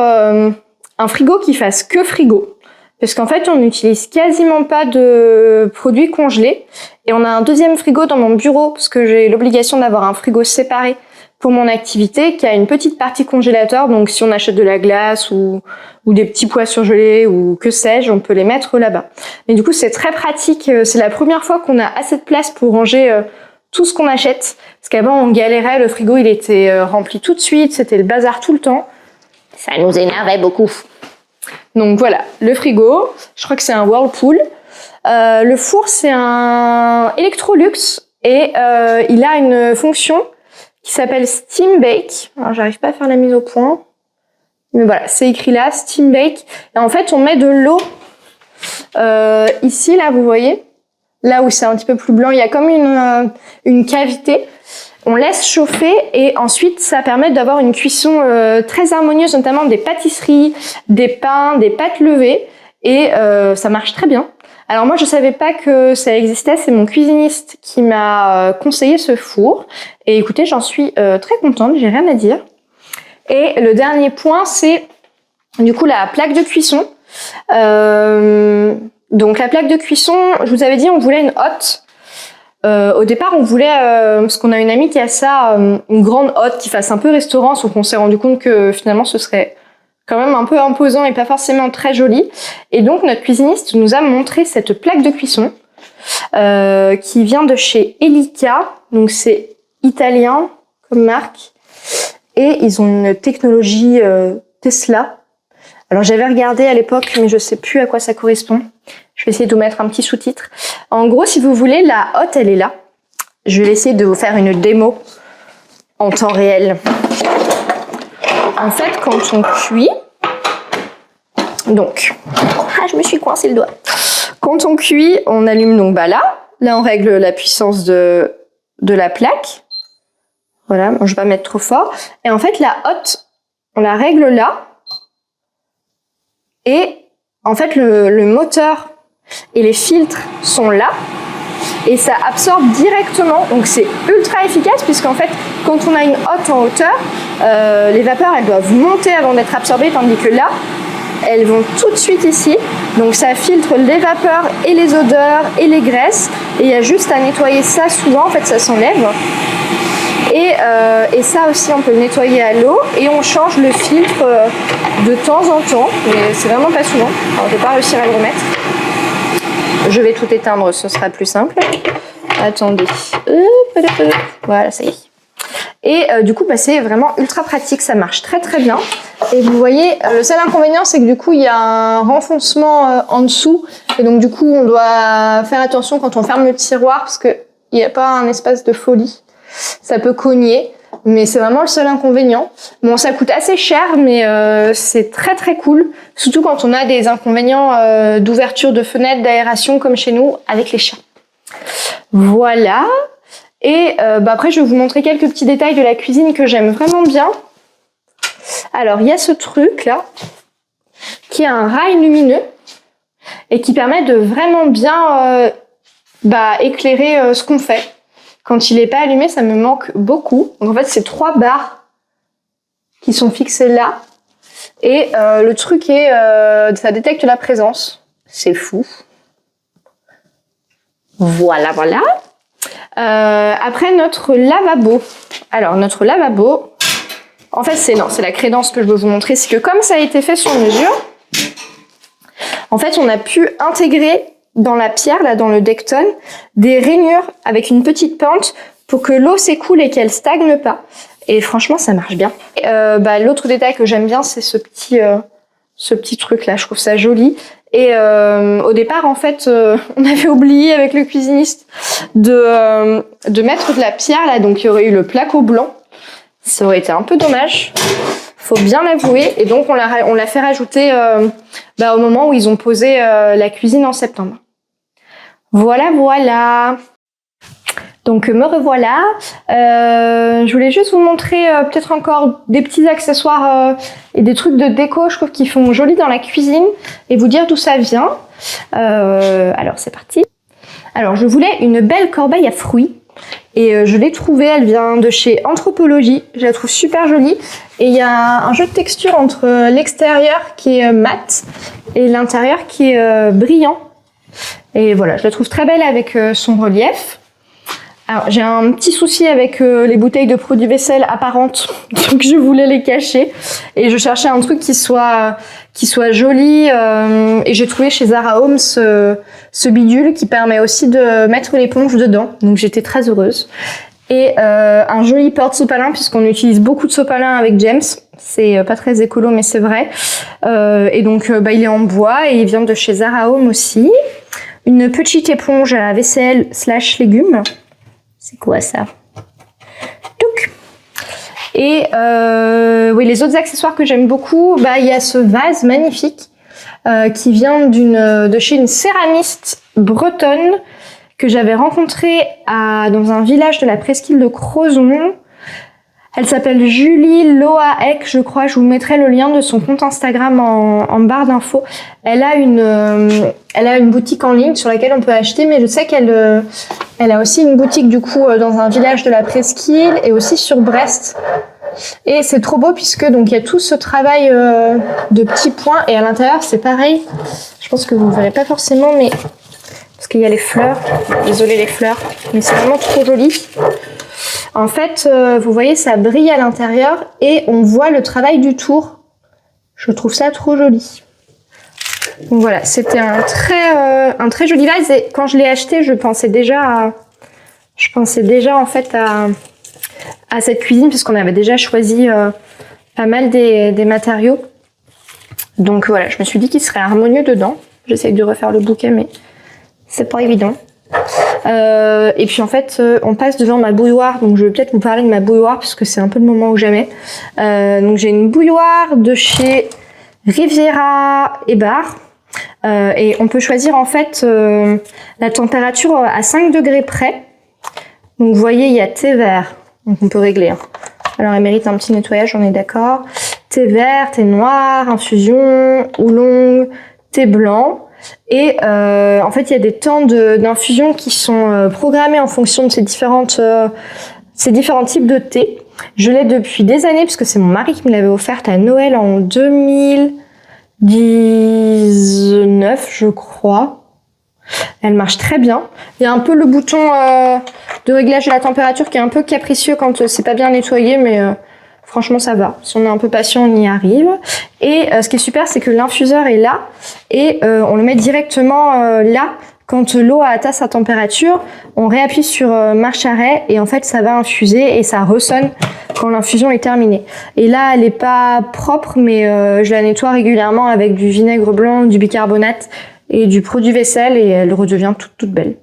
un frigo qui fasse que frigo. Parce qu'en fait, on n'utilise quasiment pas de produits congelés. Et on a un deuxième frigo dans mon bureau, parce que j'ai l'obligation d'avoir un frigo séparé pour mon activité, qui a une petite partie congélateur. Donc, si on achète de la glace ou des petits pois surgelés ou que sais-je, on peut les mettre là-bas. Mais du coup, c'est très pratique. C'est la première fois qu'on a assez de place pour ranger tout ce qu'on achète. Parce qu'avant, on galérait. Le frigo, il était rempli tout de suite. C'était le bazar tout le temps. Ça nous énervait beaucoup. Donc voilà, le frigo. Je crois que c'est un Whirlpool. Le four, c'est un Electrolux. Et il a une fonction qui s'appelle Steam Bake. Alors, j'arrive pas à faire la mise au point. Mais voilà, c'est écrit là, Steam Bake. Et en fait, on met de l'eau ici, là, vous voyez. Là où c'est un petit peu plus blanc, il y a comme une cavité. On laisse chauffer et ensuite, ça permet d'avoir une cuisson très harmonieuse, notamment des pâtisseries, des pains, des pâtes levées. Et ça marche très bien. Alors moi, je savais pas que ça existait. C'est mon cuisiniste qui m'a conseillé ce four. Et écoutez, j'en suis très contente. J'ai rien à dire. Et le dernier point, c'est du coup la plaque de cuisson. Donc la plaque de cuisson, je vous avais dit, on voulait une hotte. Au départ, on voulait, parce qu'on a une amie qui a ça, une grande hotte qui fasse un peu restaurant, sauf qu'on s'est rendu compte que finalement ce serait quand même un peu imposant et pas forcément très joli. Et donc notre cuisiniste nous a montré cette plaque de cuisson qui vient de chez Elica, donc c'est italien comme marque, et ils ont une technologie Tesla. Alors j'avais regardé à l'époque, mais je sais plus à quoi ça correspond. Je vais essayer de vous mettre un petit sous-titre. En gros, si vous voulez, la hotte, elle est là. Je vais essayer de vous faire une démo en temps réel. En fait, quand on cuit, donc, je me suis coincé le doigt. Quand on cuit, on allume donc là on règle la puissance de la plaque. Voilà, je vais pas mettre trop fort. Et en fait, la hotte, on la règle là. Et en fait, le moteur et les filtres sont là. Et ça absorbe directement, donc c'est ultra efficace puisqu'en fait, quand on a une hotte en hauteur, les vapeurs elles doivent monter avant d'être absorbées, tandis que là, elles vont tout de suite ici. Donc ça filtre les vapeurs et les odeurs et les graisses. Et il y a juste à nettoyer ça souvent, en fait ça s'enlève. Et ça aussi, on peut le nettoyer à l'eau et on change le filtre de temps en temps, mais c'est vraiment pas souvent. Alors, je vais pas réussir à le remettre. Je vais tout éteindre, ce sera plus simple. Attendez. Voilà, ça y est. Et du coup, c'est vraiment ultra pratique, ça marche très très bien. Et vous voyez, le seul inconvénient, c'est que du coup, il y a un renfoncement en dessous. Et donc du coup, on doit faire attention quand on ferme le tiroir parce qu'il n'y a pas un espace de folie. Ça peut cogner, mais c'est vraiment le seul inconvénient. Bon, ça coûte assez cher, mais c'est très très cool. Surtout quand on a des inconvénients d'ouverture de fenêtres, d'aération, comme chez nous, avec les chats. Voilà. Et après, je vais vous montrer quelques petits détails de la cuisine que j'aime vraiment bien. Alors, il y a ce truc là, qui est un rail lumineux et qui permet de vraiment bien éclairer ce qu'on fait. Quand il n'est pas allumé, ça me manque beaucoup. Donc en fait, c'est 3 barres qui sont fixées là. Et le truc est, ça détecte la présence. C'est fou. Voilà, voilà. Après, notre lavabo. Alors, notre lavabo, en fait, c'est la crédence que je veux vous montrer. C'est que comme ça a été fait sur mesure, en fait, on a pu intégrer dans la pierre, là, dans le Dekton, des rainures avec une petite pente pour que l'eau s'écoule et qu'elle stagne pas. Et franchement, ça marche bien. L'autre détail que j'aime bien, c'est ce petit truc là. Je trouve ça joli. Et au départ, en fait, on avait oublié avec le cuisiniste de mettre de la pierre là, donc il y aurait eu le placo blanc. Ça aurait été un peu dommage, faut bien l'avouer. Et donc on l'a fait rajouter au moment où ils ont posé la cuisine en septembre. Voilà, voilà. Donc me revoilà. Je voulais juste vous montrer peut-être encore des petits accessoires et des trucs de déco, je trouve, qui font joli dans la cuisine, et vous dire d'où ça vient. Alors c'est parti. Alors je voulais une belle corbeille à fruits et je l'ai trouvée, elle vient de chez Anthropologie. Je la trouve super jolie et il y a un jeu de texture entre l'extérieur qui est mat et l'intérieur qui est brillant. Et voilà, je la trouve très belle avec son relief. Alors, j'ai un petit souci avec les bouteilles de produits vaisselle apparentes, donc je voulais les cacher. Et je cherchais un truc qui soit joli. Et j'ai trouvé chez Zara Home ce bidule qui permet aussi de mettre l'éponge dedans. Donc j'étais très heureuse. Et un joli porte-sopalin, puisqu'on utilise beaucoup de sopalin avec James. C'est pas très écolo, mais c'est vrai. Et donc il est en bois et il vient de chez Zara Home aussi. Une petite éponge à vaisselle / légumes. C'est quoi ça? Touc. Et oui, les autres accessoires que j'aime beaucoup, il y a ce vase magnifique qui vient de chez une céramiste bretonne que j'avais rencontrée dans un village de la presqu'île de Crozon. Elle s'appelle Julie Loaek, je crois. Je vous mettrai le lien de son compte Instagram en barre d'infos. Elle a une boutique en ligne sur laquelle on peut acheter, mais je sais qu'elle a aussi une boutique du coup dans un village de la presqu'île et aussi sur Brest. Et c'est trop beau puisque donc il y a tout ce travail de petits points et à l'intérieur c'est pareil. Je pense que vous ne verrez pas forcément, mais parce qu'il y a les fleurs. Désolée les fleurs, mais c'est vraiment trop joli. En fait, vous voyez, ça brille à l'intérieur et on voit le travail du tour. Je trouve ça trop joli. Donc voilà, c'était un très joli vase et quand je l'ai acheté, je pensais déjà en fait à cette cuisine puisqu'on avait déjà choisi pas mal des matériaux. Donc voilà, je me suis dit qu'il serait harmonieux dedans. J'essaye de refaire le bouquet, mais c'est pas évident. Et puis en fait on passe devant ma bouilloire, donc je vais peut-être vous parler de ma bouilloire parce que c'est un peu le moment ou jamais. Donc j'ai une bouilloire de chez Riviera et Bar et on peut choisir en fait la température à 5 degrés près. Donc vous voyez, il y a thé vert, donc on peut régler. Alors elle mérite un petit nettoyage, on est d'accord. Thé vert, thé noir, infusion, oolong, thé blanc. Et en fait il y a des temps d'infusion qui sont programmés en fonction de ces différents types de thé. Je l'ai depuis des années puisque c'est mon mari qui me l'avait offerte à Noël en 2019 je crois. Elle marche très bien. Il y a un peu le bouton de réglage de la température qui est un peu capricieux quand c'est pas bien nettoyé, mais franchement ça va, si on est un peu patient on y arrive. Et ce qui est super c'est que l'infuseur est là et on le met directement là quand l'eau a atteint sa température, on réappuie sur marche arrêt et en fait ça va infuser et ça ressonne quand l'infusion est terminée. Et là elle est pas propre mais je la nettoie régulièrement avec du vinaigre blanc, du bicarbonate et du produit vaisselle et elle redevient toute belle.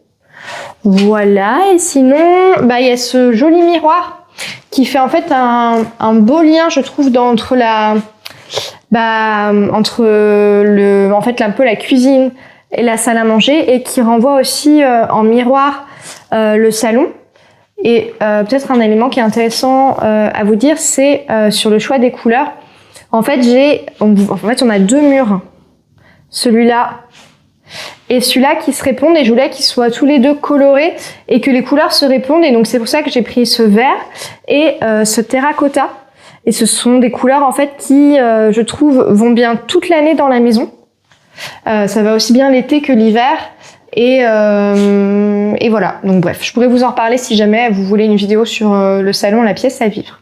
Voilà, et sinon il y a ce joli miroir qui fait en fait un beau lien je trouve entre un peu la cuisine et la salle à manger et qui renvoie aussi en miroir le salon. Et peut-être un élément qui est intéressant à vous dire, c'est sur le choix des couleurs. En fait, on a 2 murs, celui-là et celui-là qui se répondent, et je voulais qu'ils soient tous les deux colorés et que les couleurs se répondent, et donc c'est pour ça que j'ai pris ce vert et ce terracotta. Et ce sont des couleurs en fait qui, je trouve, vont bien toute l'année dans la maison. Ça va aussi bien l'été que l'hiver. Et voilà. Donc bref, je pourrais vous en reparler si jamais vous voulez une vidéo sur le salon, la pièce à vivre.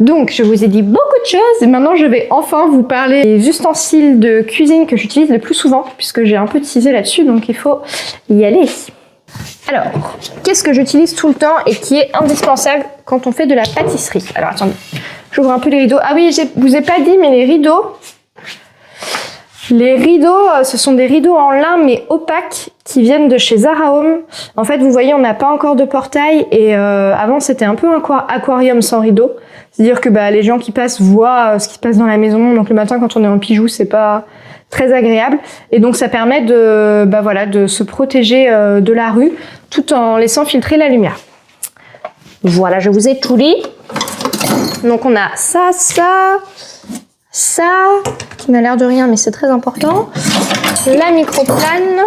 Donc je vous ai dit beaucoup de choses. Et maintenant, je vais enfin vous parler des ustensiles de cuisine que j'utilise le plus souvent, puisque j'ai un peu teasé là-dessus, donc il faut y aller. Alors, qu'est-ce que j'utilise tout le temps et qui est indispensable quand on fait de la pâtisserie? Alors attendez, j'ouvre un peu les rideaux. Ah oui, je vous ai pas dit, mais les rideaux, ce sont des rideaux en lin mais opaques qui viennent de chez Zara Home. En fait, vous voyez, on n'a pas encore de portail et avant c'était un peu un aquarium sans rideaux. C'est-à-dire que les gens qui passent voient ce qui se passe dans la maison. Donc le matin, quand on est en pyjou, c'est pas très agréable. Et donc ça permet de se protéger de la rue tout en laissant filtrer la lumière. Voilà, je vous ai tout dit. Donc on a ça, qui n'a l'air de rien, mais c'est très important. La microplane,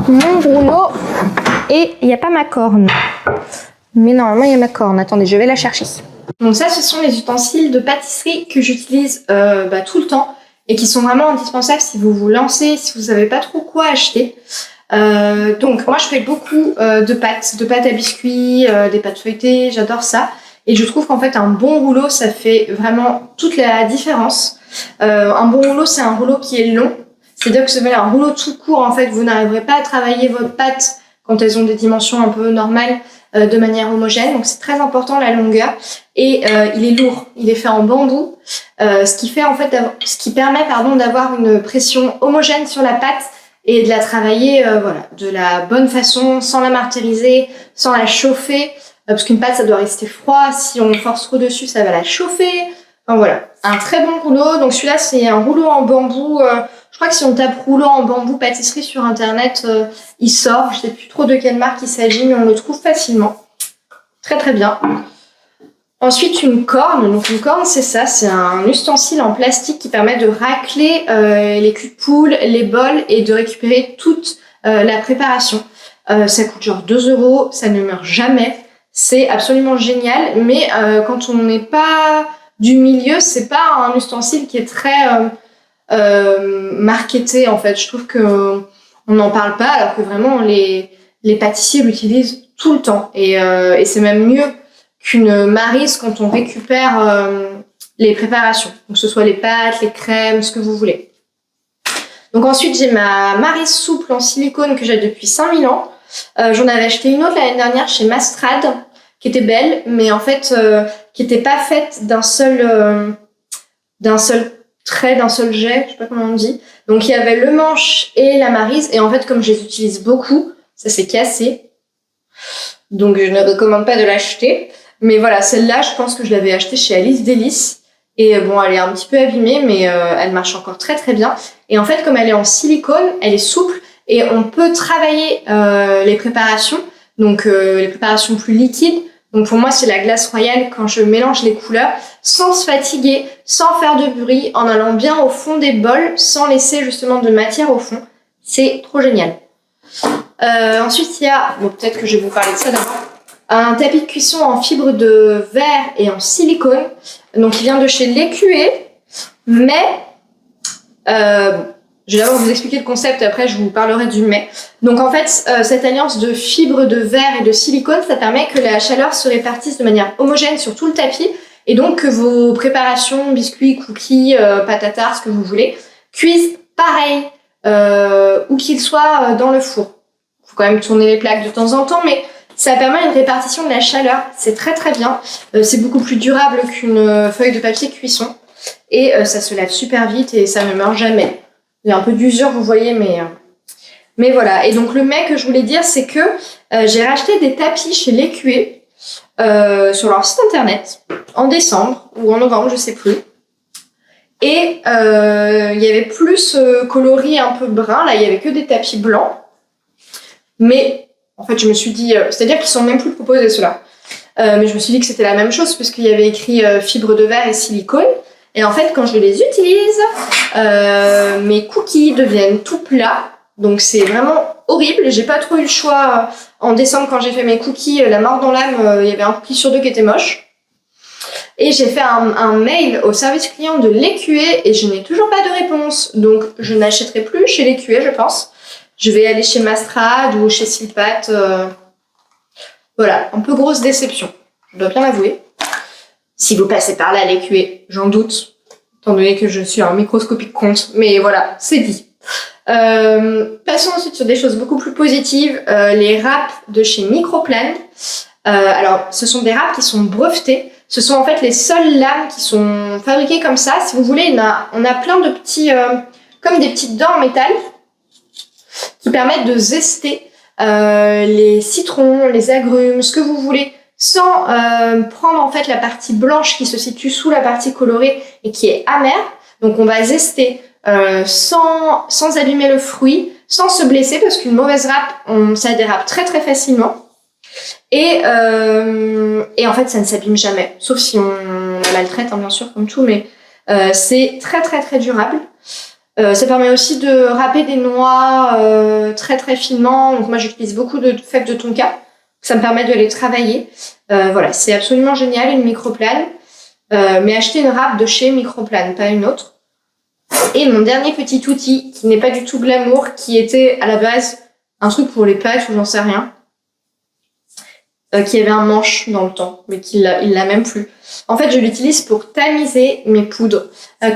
mon rouleau, et il n'y a pas ma corne. Mais normalement, il y a ma corne. Attendez, je vais la chercher. Donc ça, ce sont les ustensiles de pâtisserie que j'utilise tout le temps et qui sont vraiment indispensables si vous vous lancez, si vous savez pas trop quoi acheter. Donc moi, je fais beaucoup de pâtes à biscuits, des pâtes feuilletées, j'adore ça. Et je trouve qu'en fait, un bon rouleau, ça fait vraiment toute la différence. Un bon rouleau, c'est un rouleau qui est long. C'est-à-dire que si vous avez un rouleau tout court, en fait, vous n'arriverez pas à travailler votre pâte quand elles ont des dimensions un peu normales de manière homogène. Donc, c'est très important la longueur. Et il est lourd. Il est fait en bambou. Ce qui permet d'avoir une pression homogène sur la pâte et de la travailler de la bonne façon, sans la martyriser, sans la chauffer. Parce qu'une pâte, ça doit rester froid. Si on force trop dessus, ça va la chauffer. Enfin voilà, un très bon rouleau. Donc celui-là, c'est un rouleau en bambou. Je crois que si on tape rouleau en bambou pâtisserie sur internet, il sort. Je sais plus trop de quelle marque il s'agit, mais on le trouve facilement. Très très bien. Ensuite, une corne. Donc une corne, c'est ça. C'est un ustensile en plastique qui permet de racler les culs de poule, les bols et de récupérer toute la préparation. Ça coûte genre 2 €. Ça ne meurt jamais. C'est absolument génial, mais quand on n'est pas du milieu, c'est pas un ustensile qui est très marketé en fait. Je trouve que on n'en parle pas, alors que vraiment les pâtissiers l'utilisent tout le temps. Et c'est même mieux qu'une maryse quand on récupère les préparations. Donc que ce soit les pâtes, les crèmes, ce que vous voulez. Donc ensuite, j'ai ma maryse souple en silicone que j'ai depuis 5000 ans. J'en avais acheté une autre l'année dernière chez Mastrad, qui était belle, mais en fait, qui était pas faite d'un seul trait, d'un seul jet, je sais pas comment on dit. Donc il y avait le manche et la maryse, et en fait, comme je les utilise beaucoup, ça s'est cassé. Donc je ne recommande pas de l'acheter. Mais voilà, celle-là, je pense que je l'avais achetée chez Alice Délice. Et bon, elle est un petit peu abîmée, mais elle marche encore très très bien. Et en fait, comme elle est en silicone, elle est souple et on peut travailler les préparations, donc les préparations plus liquides. Donc pour moi, c'est la glace royale quand je mélange les couleurs, sans se fatiguer, sans faire de bruit, en allant bien au fond des bols, sans laisser justement de matière au fond. C'est trop génial. Ensuite, il y a, bon, peut-être que je vais vous parler de ça d'abord, un tapis de cuisson en fibre de verre et en silicone. Donc, il vient de chez L'Écuyer, mais je vais d'abord vous expliquer le concept et après je vous parlerai du mais. Donc en fait, cette alliance de fibres de verre et de silicone, ça permet que la chaleur se répartisse de manière homogène sur tout le tapis et donc que vos préparations, biscuits, cookies, pâte à tarte, ce que vous voulez, cuisent pareil ou qu'il soit dans le four. Il faut quand même tourner les plaques de temps en temps, mais ça permet une répartition de la chaleur. C'est très très bien. C'est beaucoup plus durable qu'une feuille de papier cuisson. Et ça se lave super vite et ça ne meurt jamais. Il y a un peu d'usure, vous voyez, mais voilà. Et donc le mais que je voulais dire, c'est que j'ai racheté des tapis chez L'Écuyer sur leur site internet en décembre ou en novembre, je sais plus. Et il y avait plus coloris un peu brun. Là, il y avait que des tapis blancs. Mais en fait, je me suis dit, c'est-à-dire qu'ils sont même plus proposés ceux-là. Mais je me suis dit que c'était la même chose puisqu'il y avait écrit fibre de verre et silicone. Et en fait, quand je les utilise, mes cookies deviennent tout plats. Donc c'est vraiment horrible. J'ai pas trop eu le choix. En décembre, quand j'ai fait mes cookies, la mort dans l'âme, il y avait un cookie sur deux qui était moche. Et j'ai fait un mail au service client de L'Écuyer et je n'ai toujours pas de réponse. Donc je n'achèterai plus chez L'Écuyer, je pense. Je vais aller chez Mastrad ou chez Silpat. Voilà, un peu grosse déception. Je dois bien l'avouer. Si vous passez par là à L'Écuyer, j'en doute, étant donné que je suis un microscopique compte. Mais voilà, c'est dit. Passons ensuite sur des choses beaucoup plus positives. Les wraps de chez Microplan. Alors, ce sont des wraps qui sont brevetés. Ce sont en fait les seules lames qui sont fabriquées comme ça. Si vous voulez, on a plein de petits, comme des petites dents en métal qui permettent de zester les citrons, les agrumes, ce que vous voulez, sans prendre en fait la partie blanche qui se situe sous la partie colorée et qui est amère. Donc on va zester sans abîmer le fruit, sans se blesser parce qu'une mauvaise râpe, ça dérape très très facilement. Et en fait, ça ne s'abîme jamais, sauf si on la maltraite, hein, bien sûr, comme tout, mais c'est très très très durable. Ça permet aussi de râper des noix très très finement. Donc moi, j'utilise beaucoup de fèves de tonka. Ça me permet de les travailler. Voilà, c'est absolument génial, une Microplan. Mais achetez une râpe de chez Microplan, pas une autre. Et mon dernier petit outil, qui n'est pas du tout glamour, qui était à la base un truc pour les pâtes ou j'en sais rien, qui avait un manche dans le temps, mais il l'a même plus. En fait, je l'utilise pour tamiser mes poudres.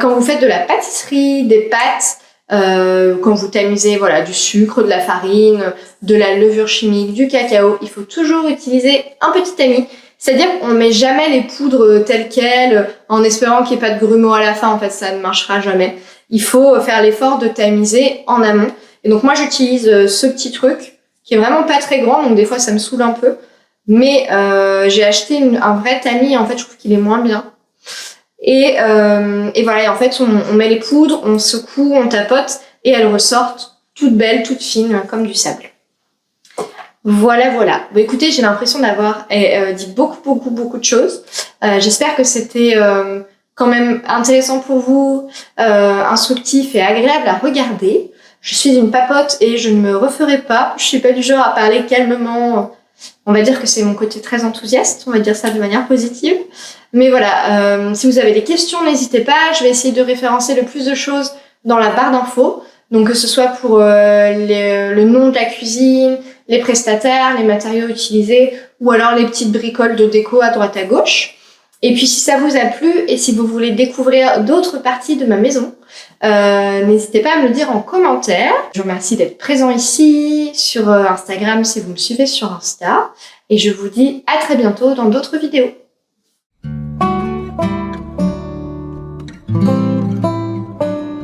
Quand vous faites de la pâtisserie, des pâtes, quand vous tamisez voilà, du sucre, de la farine, de la levure chimique, du cacao, il faut toujours utiliser un petit tamis. C'est-à-dire qu'on met jamais les poudres telles quelles, en espérant qu'il n'y ait pas de grumeaux à la fin. En fait, ça ne marchera jamais. Il faut faire l'effort de tamiser en amont. Et donc moi, j'utilise ce petit truc, qui est vraiment pas très grand, donc des fois, ça me saoule un peu. Mais j'ai acheté un vrai tamis, en fait, je trouve qu'il est moins bien. Et voilà, et en fait, on met les poudres, on secoue, on tapote, et elles ressortent toutes belles, toutes fines, comme du sable. Voilà. Bon, écoutez, j'ai l'impression d'avoir dit beaucoup de choses. J'espère que c'était quand même intéressant pour vous, instructif et agréable à regarder. Je suis une papote et je ne me referai pas. Je suis pas du genre à parler calmement. On va dire que c'est mon côté très enthousiaste, on va dire ça de manière positive. Mais voilà, si vous avez des questions, n'hésitez pas. Je vais essayer de référencer le plus de choses dans la barre d'infos. Donc que ce soit pour le nom de la cuisine, les prestataires, les matériaux utilisés, ou alors les petites bricoles de déco à droite à gauche. Et puis si ça vous a plu et si vous voulez découvrir d'autres parties de ma maison, n'hésitez pas à me le dire en commentaire. Je vous remercie d'être présent ici, sur Instagram si vous me suivez sur Insta. Et je vous dis à très bientôt dans d'autres vidéos.